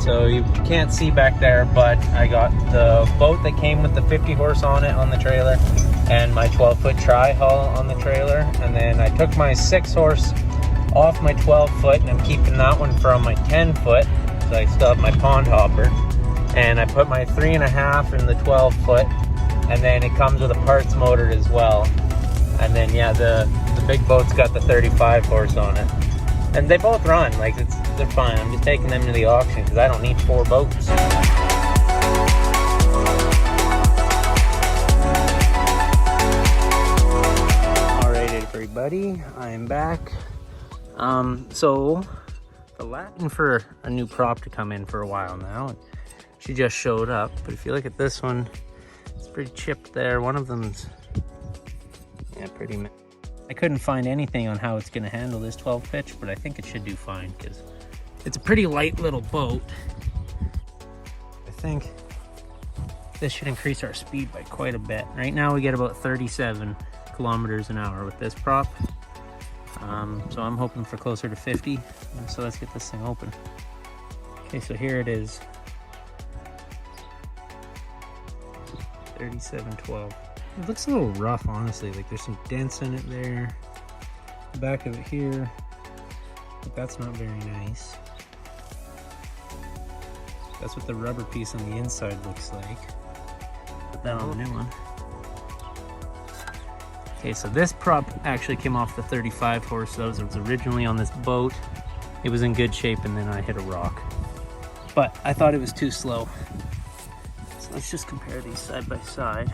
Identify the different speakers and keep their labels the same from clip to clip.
Speaker 1: so you can't see back there, but I got the boat that came with the 50 horse on it on the trailer, and my 12-foot tri-hull on the trailer, and then I took my 6 horse off my 12-foot, and I'm keeping that one from my 10-foot, so I still have my pond hopper, and I put my 3.5 in the 12-foot, and then it comes with a parts motor as well. And then yeah, the big boat's got the 35 horse on it, and they both run like they're fine. I'm just taking them to the auction because I don't need 4 boats. All right, everybody, I'm back. So the Latin for a new prop to come in for a while now, and she just showed up. But if you look at this one, it's pretty chipped there. One of them's pretty. I couldn't find anything on how it's going to handle this 12 pitch, but I think it should do fine because it's a pretty light little boat. I think this should increase our speed by quite a bit. Right now we get about 37 kilometers an hour with this prop. So I'm hoping for closer to 50. So let's get this thing open. Okay, so here it is. 37.12. It looks a little rough, honestly. Like there's some dents in it there. The back of it here. But that's not very nice. That's what the rubber piece on the inside looks like. Put that on the new one. Okay, so this prop actually came off the 35 horse. That was originally on this boat. It was in good shape, and then I hit a rock. But I thought it was too slow. So let's just compare these side by side.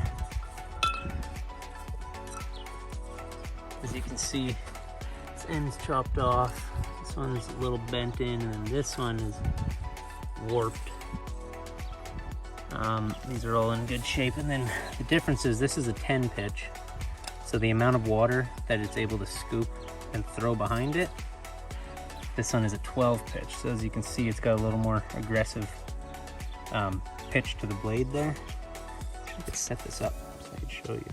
Speaker 1: As you can see, this end's chopped off. This one's a little bent in, and then this one is warped. These are all in good shape, and then the difference is this is a 10 pitch. So the amount of water that it's able to scoop and throw behind it, this one is a 12 pitch. So as you can see, it's got a little more aggressive pitch to the blade there. I could set this up so I could show you.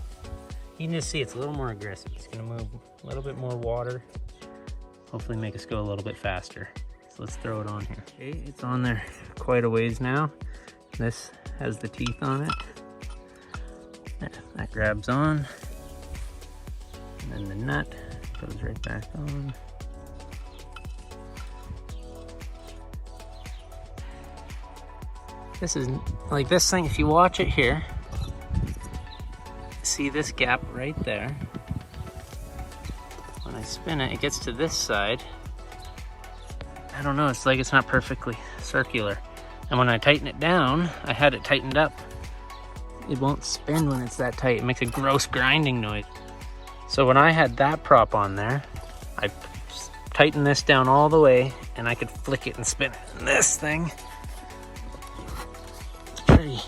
Speaker 1: You can just see it's a little more aggressive. It's gonna move a little bit more water, hopefully make us go a little bit faster. So let's throw it on here. Okay, it's on there quite a ways now. This has the teeth on it. That grabs on. And then the nut goes right back on. This is like this thing, if you watch it here, see this gap right there? When I spin it, it gets to this side. I don't know, it's like it's not perfectly circular. And when I tighten it down, I had it tightened up. It won't spin when it's that tight. It makes a gross grinding noise. So when I had that prop on there, I tightened this down all the way and I could flick it and spin it. And this thing, it's pretty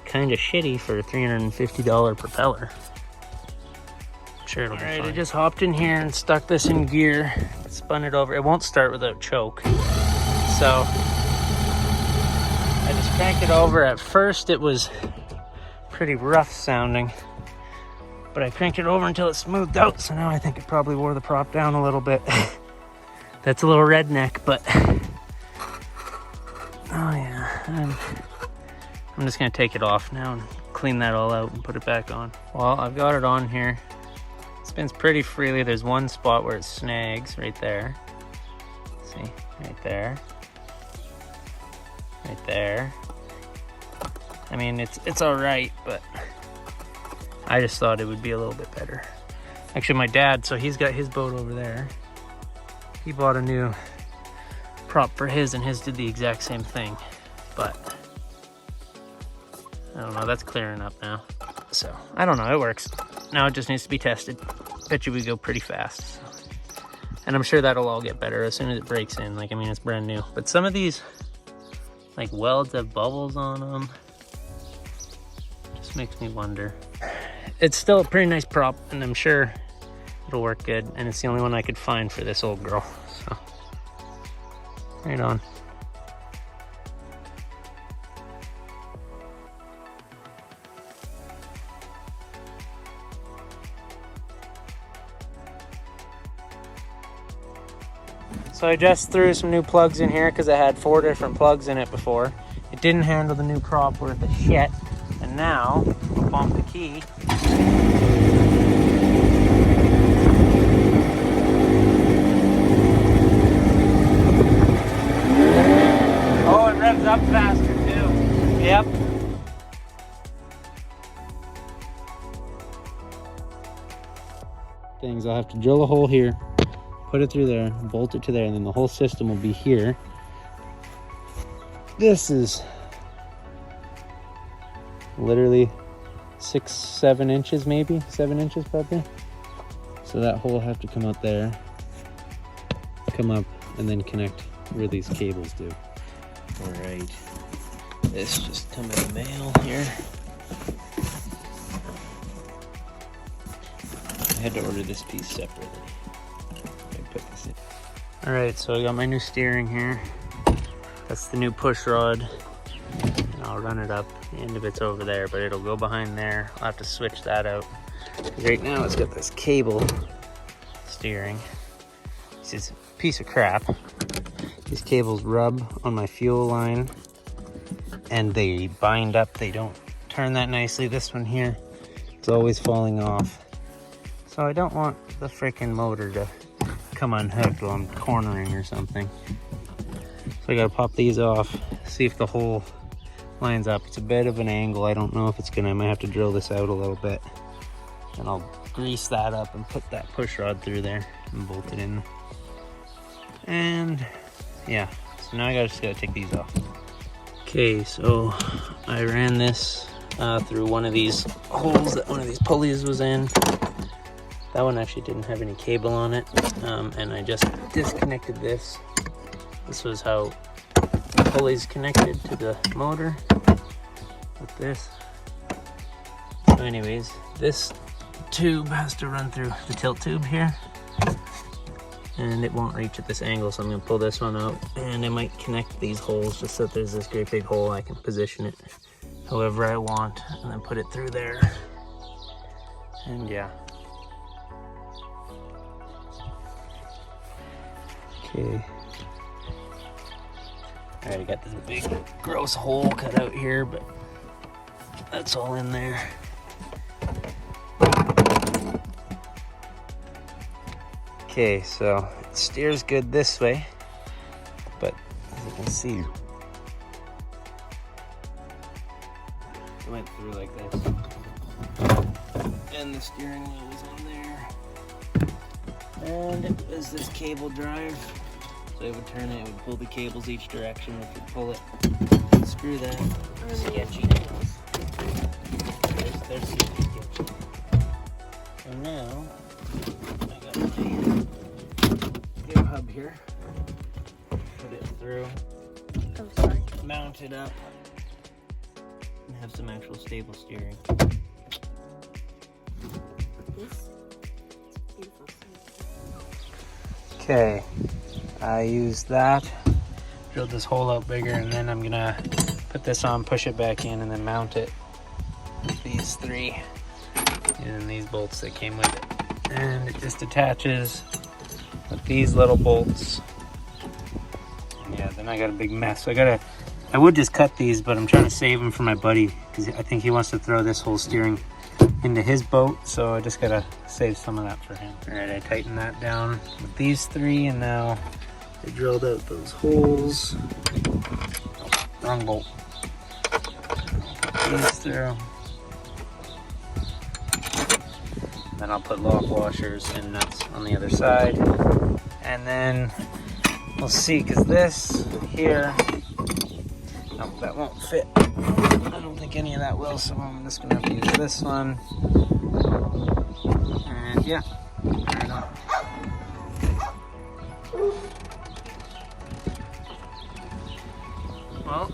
Speaker 1: kind of shitty for a $350 propeller. I'm sure it'll be fine. I just hopped in here and stuck this in gear, spun it over. It won't start without choke. So I just cranked it over. At first it was pretty rough sounding, but I cranked it over until it smoothed out. So now I think it probably wore the prop down a little bit. That's a little redneck, but oh yeah. I'm just gonna take it off now and clean that all out and put it back on. Well, I've got it on here. It spins pretty freely. There's one spot where it snags right there. See, right there. Right there. I mean, it's all right, but I just thought it would be a little bit better. Actually, my dad, so he's got his boat over there. He bought a new prop for his, and his did the exact same thing. But I don't know, that's clearing up now. So I don't know, it works. Now it just needs to be tested. Bet you we go pretty fast. So. And I'm sure that'll all get better as soon as it breaks in. Like, I mean, it's brand new. But some of these, like, welds have bubbles on them. Just makes me wonder. It's still a pretty nice prop, and I'm sure it'll work good. And it's the only one I could find for this old girl. So, right on. So I just threw some new plugs in here because I had 4 different plugs in it before. It didn't handle the new prop worth a shit. And now, I'll bump the key. Oh, it revs up faster too. Yep. Things, I'll have to drill a hole here, put it through there, bolt it to there, and then the whole system will be here. This is literally 6-7 inches, maybe 7 inches probably. So that hole will have to come out there, come up, and then connect where these cables do. All right, this just come in the mail here. I had to order this piece separately. I put this in. All right, so I got my new steering here. That's the new push rod. And I'll run it up. The end of it's over there, but it'll go behind there. I'll have to switch that out. Right now it's got this cable steering. This is a piece of crap. These cables rub on my fuel line and they bind up. They don't turn that nicely. This one here is always falling off. So I don't want the freaking motor to come unhooked while I'm cornering or something. So I gotta pop these off, see if the hole lines up. It's a bit of an angle. I don't know if it's gonna, I might have to drill this out a little bit. And I'll grease that up and put that push rod through there and bolt it in. And yeah, so now just gotta take these off. Okay, so I ran this through one of these holes that one of these pulleys was in. That one actually didn't have any cable on it, and I just disconnected this. This was how the pulley's connected to the motor with this. So anyways, this tube has to run through the tilt tube here, and it won't reach at this angle, so I'm gonna pull this one out, and I might connect these holes just so that there's this great big hole. I can position it however I want, and then put it through there, and yeah. Okay. Alright, I got this big gross hole cut out here, but that's all in there. Okay, so it steers good this way, but as you can see, it went through like this. And the steering wheel was on there. And it was this cable drive. So it would turn it, it would pull the cables each direction, it would pull it, screw that. Sketchy nails. They're super sketchy. So now, I got my gear hub here. Put it through. Oh, sorry. Mount it up. And have some actual stable steering. This? It's beautiful. Okay. I used that, drilled this hole out bigger, and then I'm gonna put this on, push it back in, and then mount it with these 3 and these bolts that came with it. And it just attaches with these little bolts. And yeah, then I got a big mess. So I would just cut these, but I'm trying to save them for my buddy because I think he wants to throw this whole steering into his boat, so I just gotta save some of that for him. All right, I tightened that down with these 3, and now I drilled out those holes. Oh, wrong bolt. Put these through. Then I'll put lock washers and nuts on the other side. And then we'll see, because this here, no, that won't fit. I don't think any of that will, so I'm just gonna have to use this one. And yeah, right on. Well,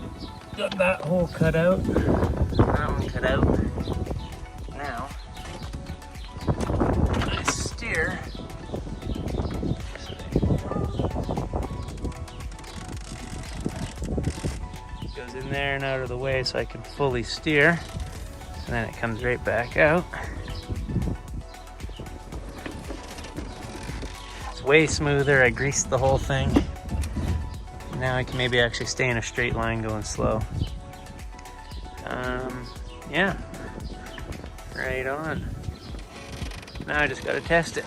Speaker 1: got that hole cut out, that one cut out. Now, I steer. Goes in there and out of the way so I can fully steer. And then it comes right back out. So way smoother. I greased the whole thing. Now I can maybe actually stay in a straight line going slow. Yeah, right on. Now I just gotta test it.